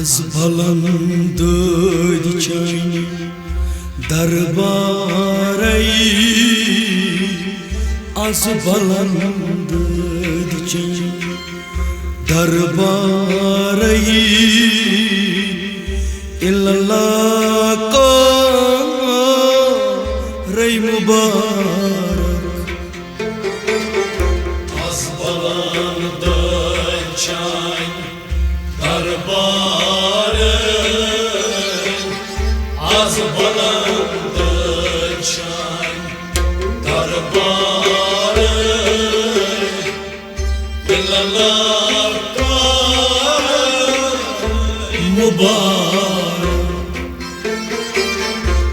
Az balandı çay darbarey, az balandı çay darbarey, illallah ka rey mübarek. Az balandı çay darbarey, az balandı çay darbarey, illallah ka mübarek.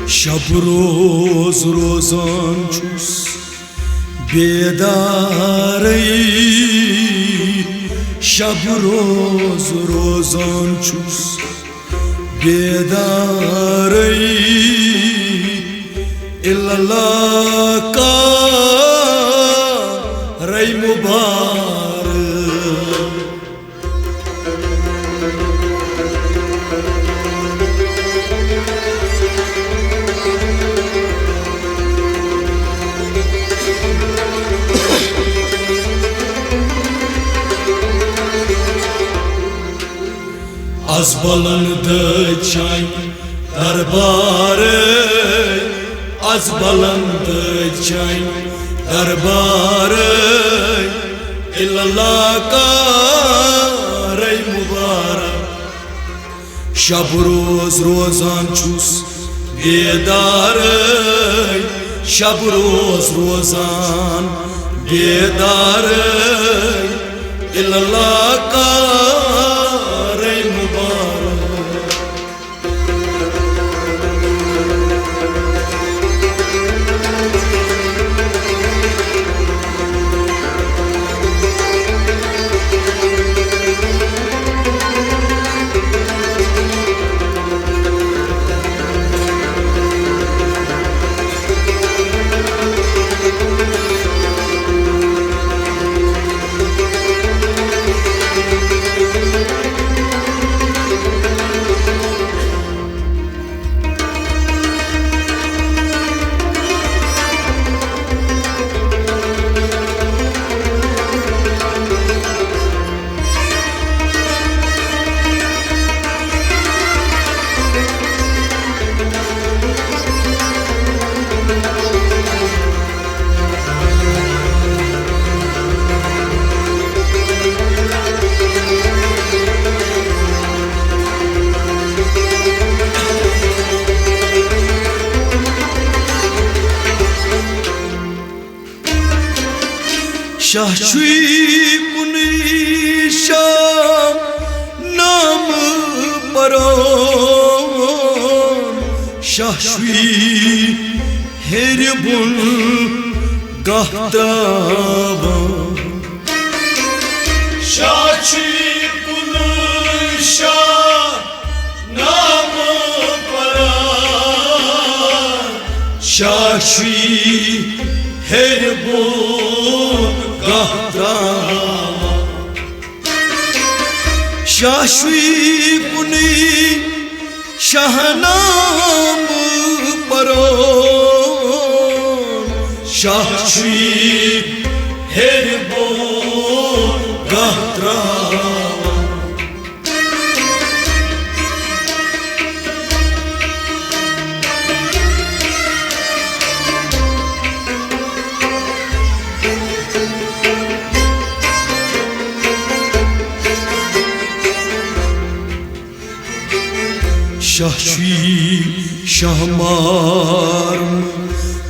Şab roz rozan çus bedarey, şab roz rozan çus bedarey, illallah ka rey mübarek. Az balandı çay darbarey, az balandı çay darbarey, illallah ka rey mübarek. Şab roz rozan çus bedarey, şab roz rozan bedarey, illallah ka rey mübarek. Şahşuy munişam nam paron, şahşuy heribun gahtaba, şahşuy munişam nam paron, şahşuy heribun gahtaba, şahşuy puni şahnam paron, şahşuy heribun gahtaba. Şahşuy şahmar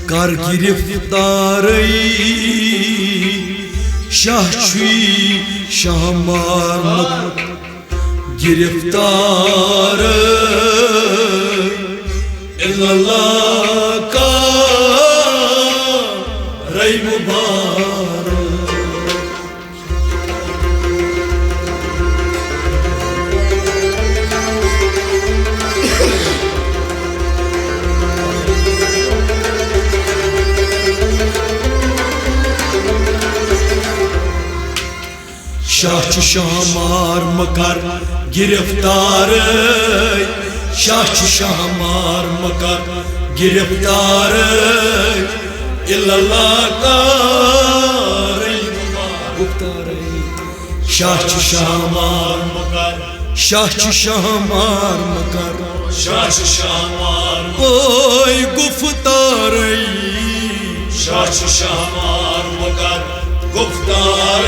kar giriftarey, şahşuy şahmar giriftarey, illallah ka rey mübarek. Şahçı şamar mıkar गिरफ्तार शाह शाहमार मकर गिरफ्तार इल्लल्लाह का शाह शाहमार मकर शाह शाहमार मकर शाह शाहमार ओय गुफ्तार शाह शाहमार मकर गुफ्तार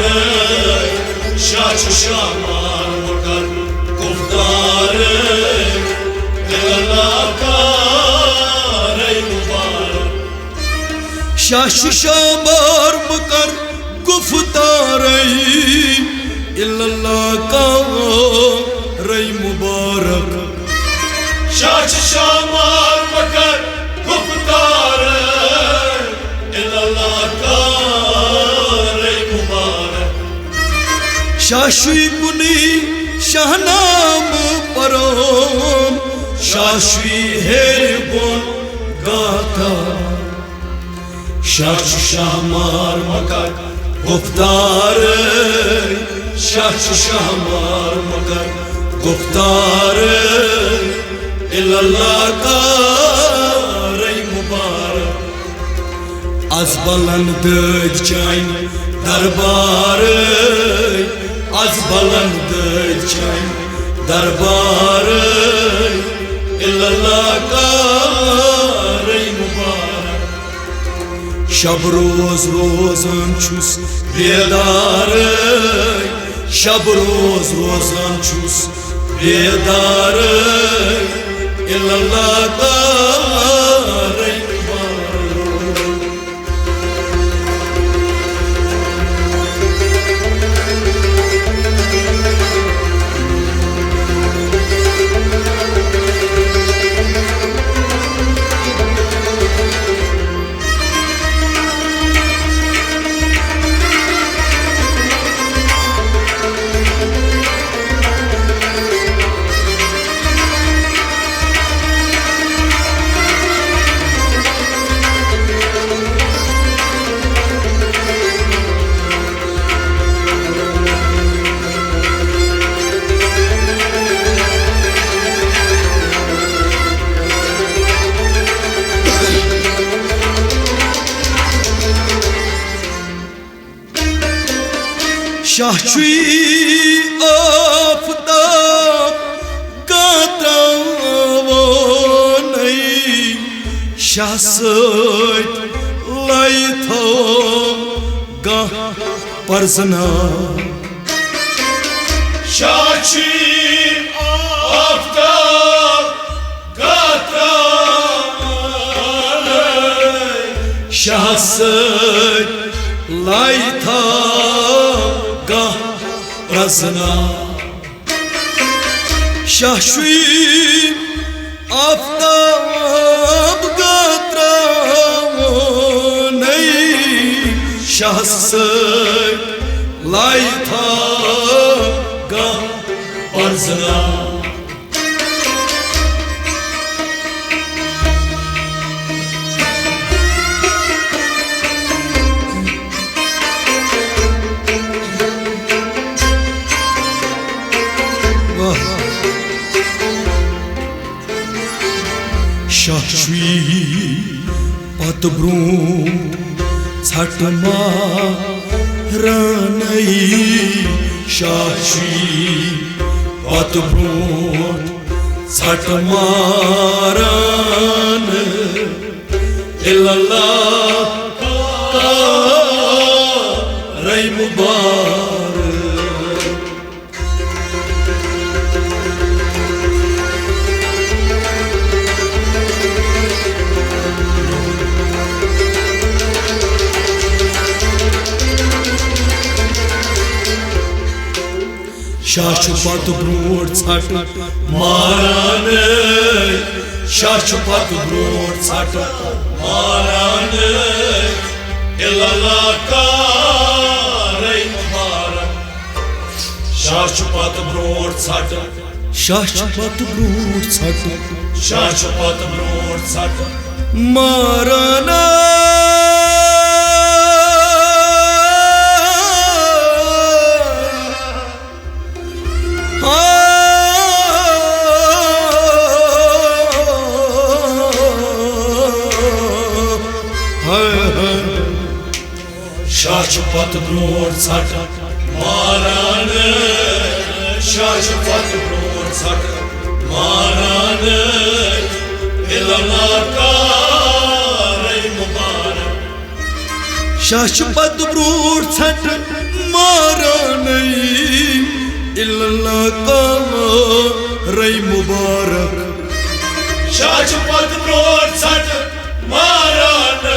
शाह शाहमार मकर गुफ्तार इल्लल्लाह का रे मुबारक शाह शाहमार मकर गुफ्तार इल्लल्लाह का रे मुबारक शाह शाहमार मकर गुफ्तार इल्लल्लाह का रे मुबारक शाशी मुनि शाहनाम परोम शाशी हेर बोल गाथा शाह शाहमार मकर गुफ्तार शाह शाहमार मकर गुफ्तार इल्लल्लाह का रे मुबारक az balandık çay darbar az balandık çay darbar illallah ka ey mubarak şab roz rozan çus bedar şab roz rozan çus bedar illallah ka ey शाही आफताब गाता वो नहीं शासत लाई थो गा परसना शाही आफताब गाता शासत लाई था गा रसना शाही आफताब गात्रा नहीं शासक लाई था गा रसना शाही पत ब्रू छटमा रनई शाही पत ब्रू छटमा रन इल्लल्लाह का रे मुबारक शाह पत ब्रोट छट मारान शाह पत ब्रोट छट मारान इल्लल्लाह का रे मुबारक शाह पत ब्रोट छट शाह पत ब्रोट छट शाह पत ब्रोट छट मारान पत ब्रोट छट मारान शाश पत ब्रोट छट मारान इल्लल्लाह का रई मुबारक शाश पत ब्रोट छट मारान इल्लल्लाह का रई मुबारक शाश पत ब्रोट छट मारान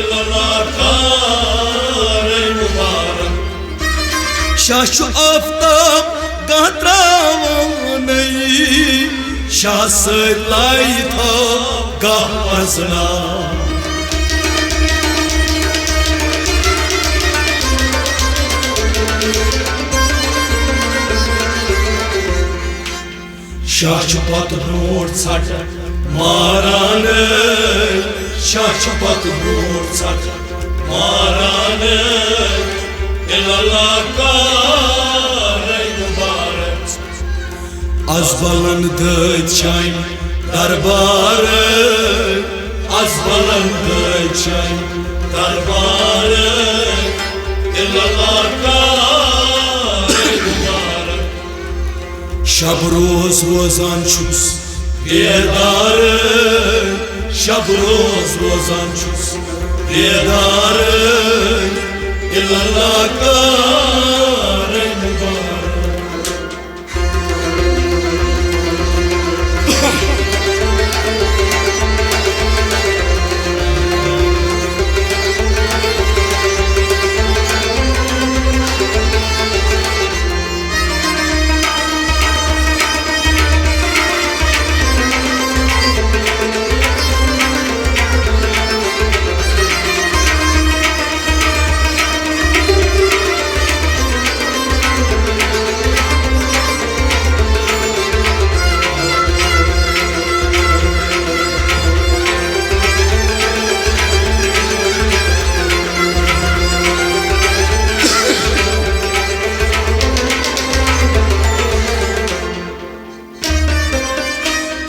इल्लल्लाह का रई मुबारक शाश आफ्ताब गात्रावन शाह लाई था गाह पजना शाह पत ब्रोट छट मारान शाह पत ब्रोट छट मारान इल्लल्लाह का रई मुबारक अजबलन दचाइन दरबार अजबलन दचाइन दरबार इल्लल्लाह का रई मुबारक शब रोज रोजान छुस बेदार शब रोज रोजान छुस बेदार इल्लल्लाह का रई मुबारक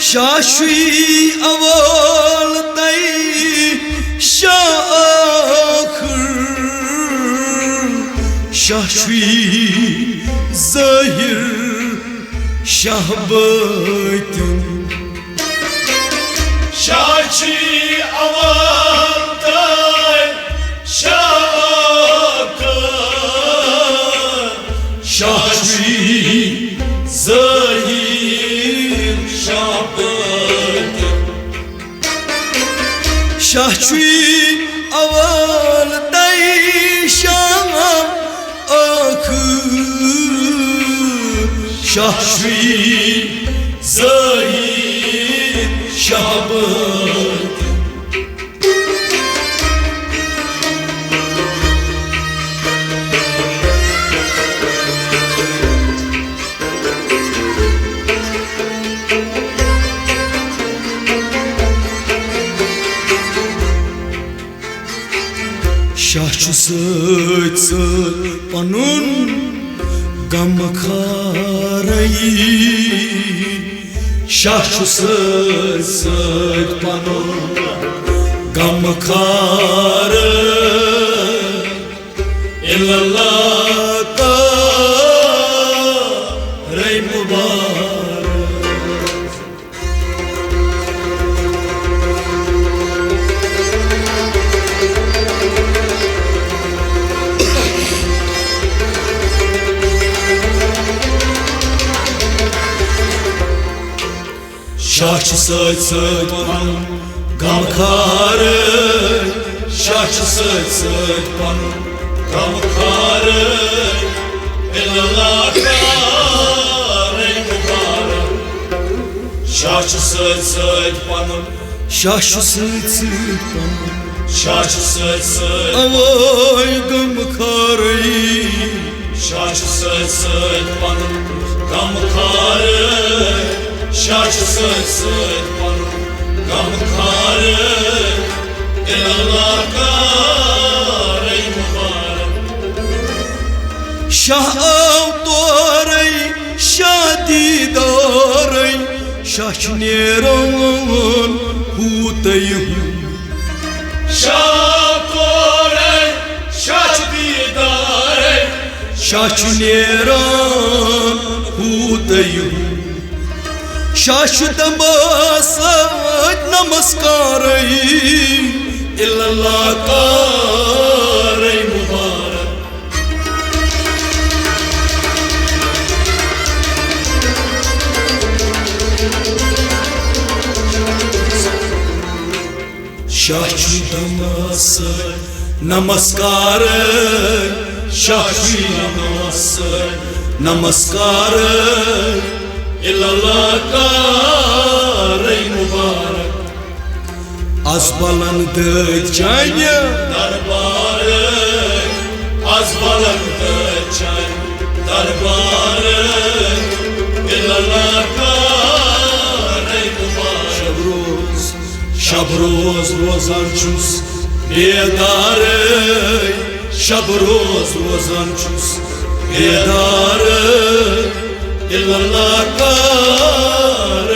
शाश्वी अवल तई शाखर शाश्वी ज़ाहिर शाहबतुन शाशी अवल शाश्वी ज़ाहिर शाश्वी अवल तई शाह आखिर शाश्वी ज़ाहिर शाहबत शाह सत सत पनुन गम खारई शाह सत सत पनुन गम खार इल्लल्लाह का रई मुबारक शाह सत सत पनुन गम खार शाह सत सत पनुन गम खार इल्लल्लाह का रई मुबारक शाह सत सत पनुन शाह सत सत पनुन शाह सत सत अवोय गम खारई शाह सत सत पनुन गम खार शाह सत सत पनुन गम खार इल्लल्लाह का रई मुबारक शाह तोरई शादी दौरई शाह नेरन हूतई शाह तोरे शाह शाह नेरान हूदयू शाह दमास नमस्कार इल्लल्लाह कार मुबारक शाह दमास नमस्कार शाही नमस्कार इल्लल्लाह कार मुबारक az balandı çay दरबार az balandı çay दरबार इल्लल्लाह कार मुबारक şabroz rozançus bedar şabroz rozançus bedar illallah kar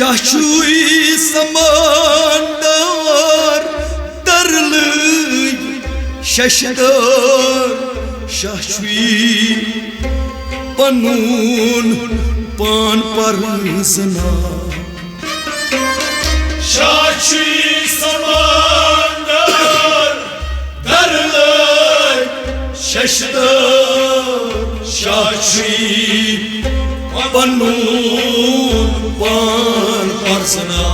Şahçuy samandar darlı şaşdar şahçuy panun pan parzna Şahçuy samandar darlı şaşdar şahçuy panun pan parzna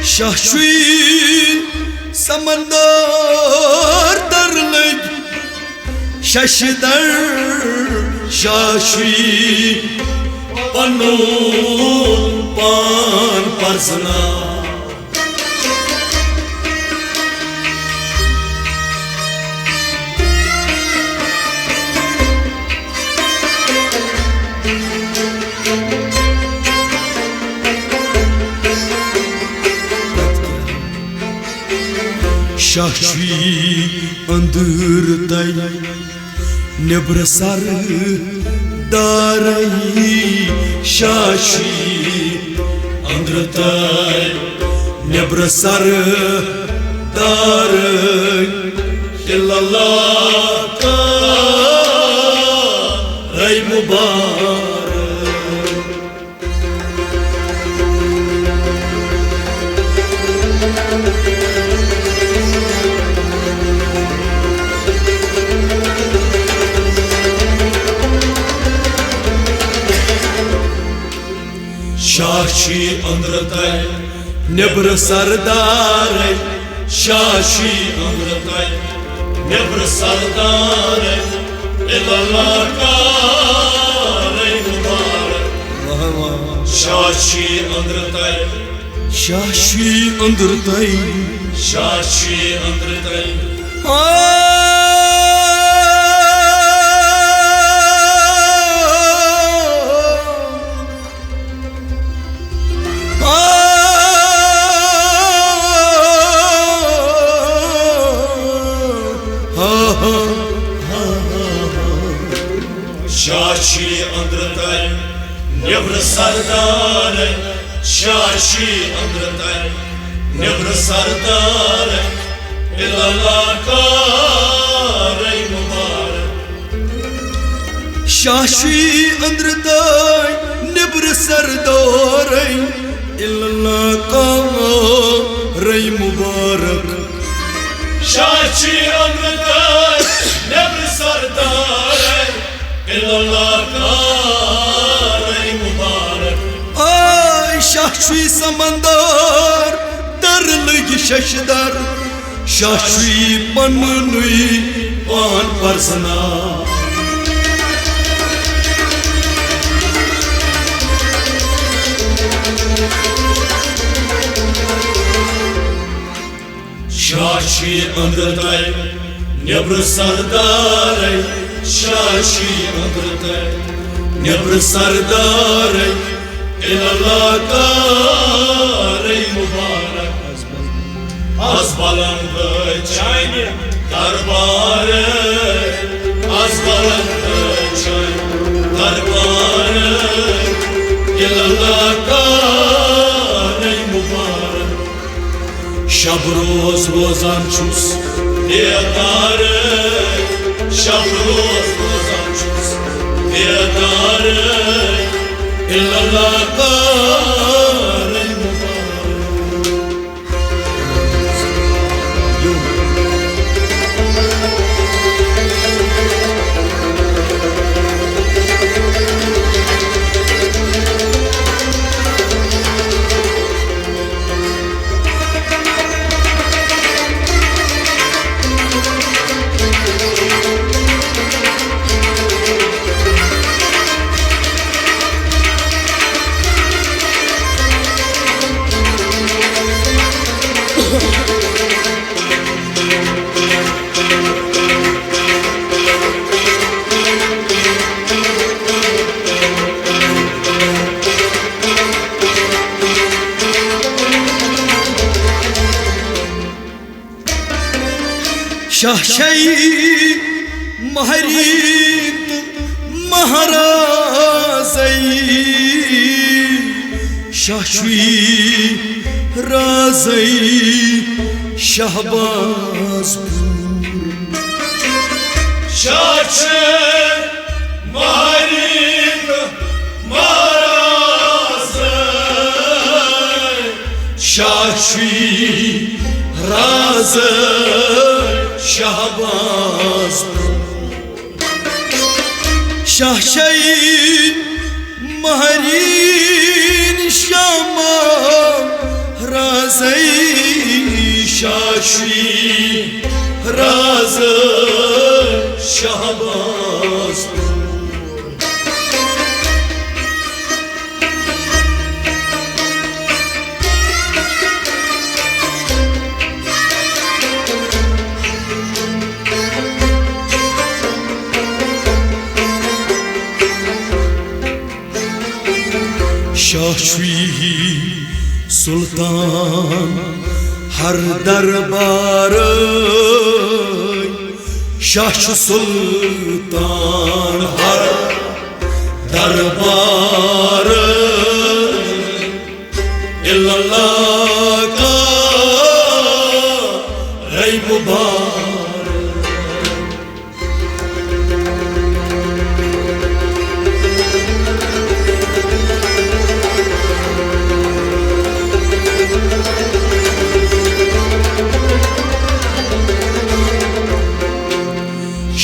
şahçuy samandar darlı şaşdar şahçuy panun pan parzna Şahçuy andırday nebrasar daray Şahçuy andırday nebrasar daray illallah karay mubarak Şahçuy andırday nebr sardar Şahçuy andırday nebr sardar illallah कार मुबारक Şahçuy andırday Şahçuy andırday Şahçuy andırday Şahçuy andırday nebr sardar Şahçuy andırday nebr sardar illallah कार मुबारक Şahçuy andırday nebr sardar illallah कार mubarak Şahçuy andırday nebr sardar illallah कार मुबारक शाशुई समंदर दर लगी शशदर शाशुई पनुई पान परसना शाशी अंदर नेब्र सरदार शाशी अंदर नेब्र सरदार इल्लाह मुबारक az balındı çay darbar az balındı çay darbar ilallah kâne mübarek şab roz rozan çus diyadar şab roz rozan çus diyadar ilallah kâne शाहशाही महरीत महाराजई शाशुई राजई Shahbaz शाशे महरीत महाराजई शाशुई राज शहबाज शाहशाही महरीन शामा राजई शाशुई राज शहबाज शाशुई सुल्तान हर दरबार शाश सुल्तान हर दरबार इल्लल्लाह का रई मुबारक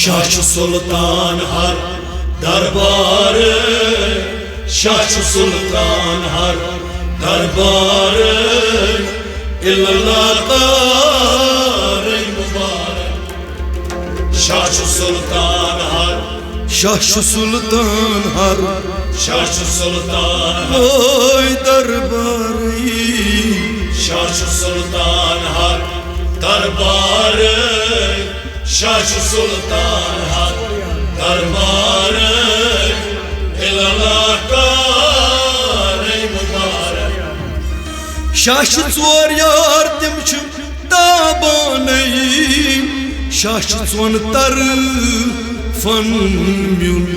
शाश सुल्तान हर दरबार शाश सुल्तान हर दरबार इल्लल्लाह का रई मुबारक शाश सुल्तान हर शाश सुल्तान हर शाश सुल्तान ओय दरबारी शाश सुल्तान हर दरबार शाश सुल्तान हर दरबार इल्लल्लाह का रई मुबारक शाश चोर यार तिम छु दाबानई शाश चोन तर फन म्युन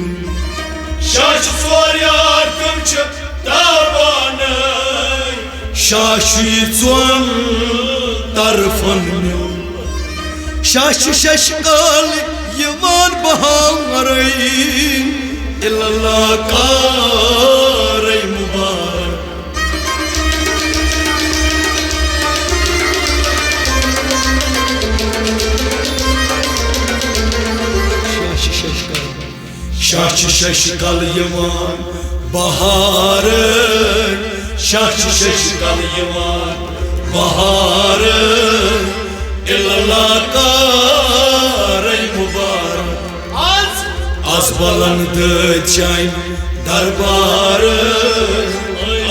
शाश चोर यार तिम छु दाबानई शाशी चोन तर फन म्युन शाश शशकाल यमान बहारई इल्लल्लाह का रई मुबारक शाश शशकाल यमान बहार शाह शशकल यमान बहार इल्लल्लाह का रे मुबारक आज बुलंद चाय दरबार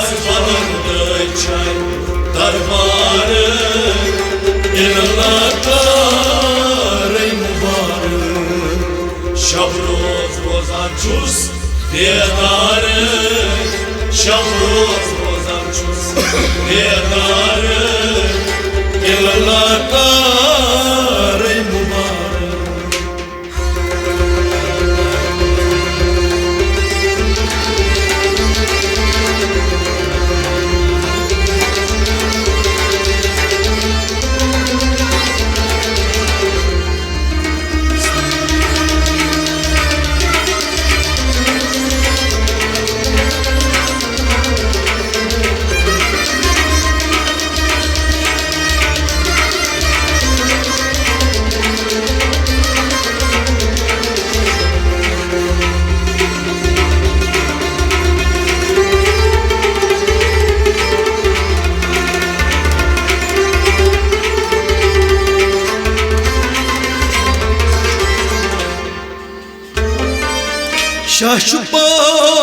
आज बुलंद चाय दरबार इल्लल्लाह का रे मुबारक शब रोज रोजान छुस बेदार शब रोज रोजान छुस बेदार इल्लल्लाह का रे मुबारक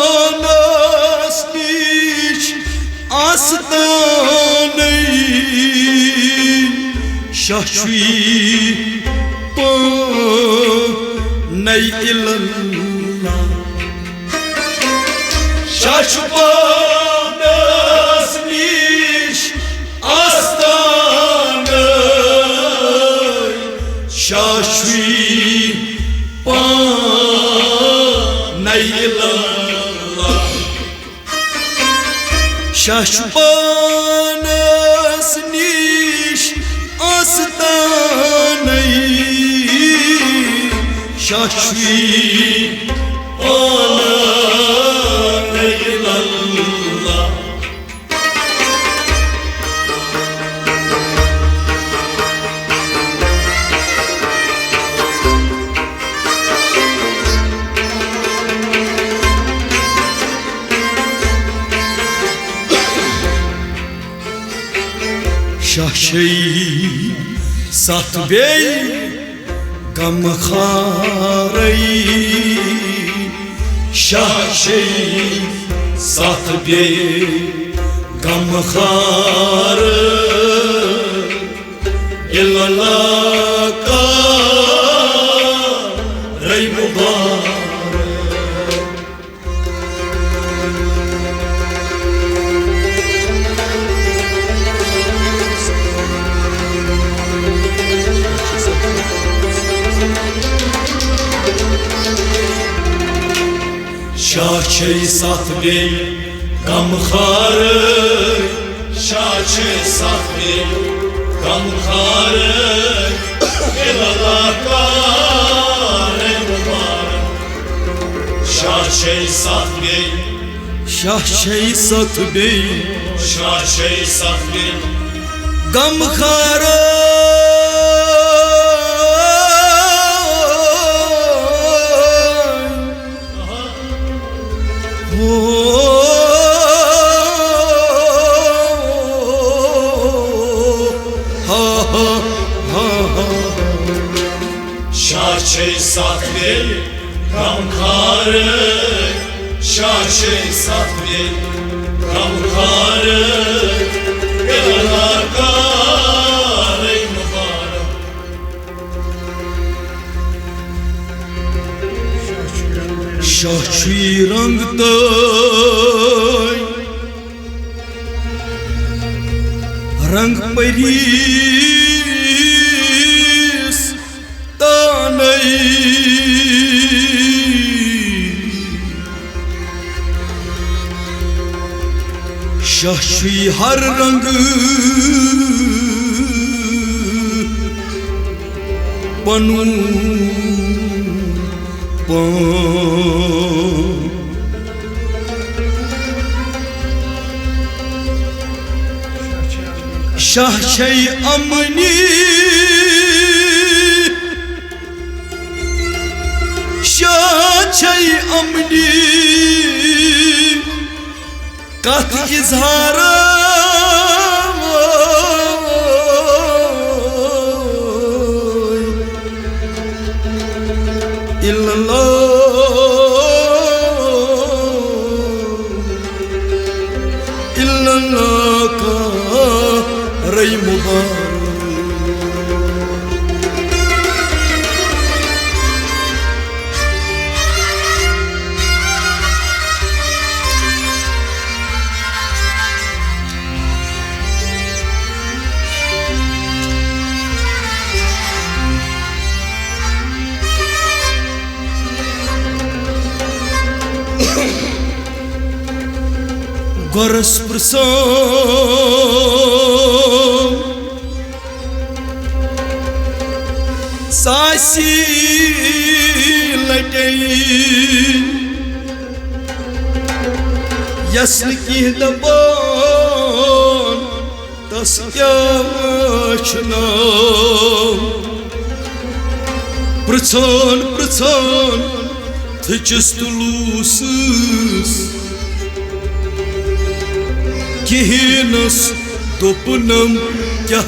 Şaşpanas niş astaneyn Şaşvi panay illallah Şaşpanas niş astaneyn Şaşvi panay illallah Şaşpanas niş astaneyn Şaşvi panay illallah Şahşey satbey gamxarey Şahşey satbey gamxar illallah ka rey mubarak Şahçey satbey gamxar Şaçı sahbi gamkarı İllallah kâre mübarek Şaçı sahbi Şahçey satbey Şaçı sahbi gamxar Şaçı sahbi gamkarı Şaçı sahbi gamkarı İllallah kâre mübarek Şahçi rangtay Rang paris tanay Şahçi har rang panu Şahçey amni Şahçey amni कथ इजहार इल्लल्लाह का रई मुबारक Goras prasam sasi latei yasn ki daban tas kya chna pratsan thchis tulusus Kihinas topunam kya